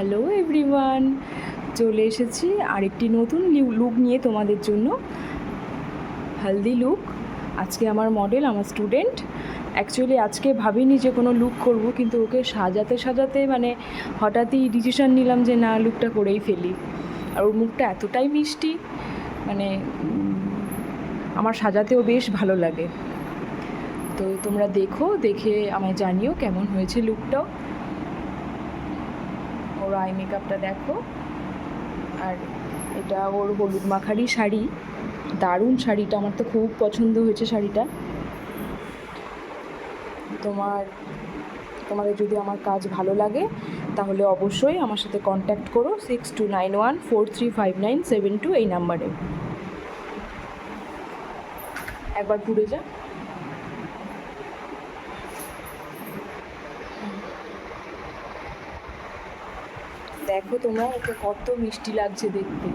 Hello everyone, চলে এসেছি আরেকটি নতুন লুক নিয়ে তোমাদের জন্য। Healthy look. আজকে আমার মডেল আমার স্টুডেন্ট। অ্যাকচুয়ালি আজকে ভাবিনি যে কোনো লুক করব, কিন্তু ওকে সাজাতে সাজাতে মানে হঠাৎই ডিসিশন নিলাম যে না, লুকটা করেই ফেলি। আর ওর মুখটা এতটাই মিষ্টি, মানে আমার সাজাতেও বেশ ভালো লাগে। তো তোমরা দেখো, দেখে আমায় জানিও কেমন হয়েছে লুকটাও। ওর আই মেকআপটা দেখো। আর এটা ওর হলুদ মাখারি শাড়ি, দারুণ শাড়িটা, আমার তো খুব পছন্দ হয়েছে শাড়িটা। তোমাদের যদি আমার কাজ ভালো লাগে তাহলে অবশ্যই আমার সাথে কন্ট্যাক্ট করো 6291435972 এই নাম্বারে। একবার ঘুরে যা। দেখো তোমরা, ওকে কত মিষ্টি লাগছে দেখতে।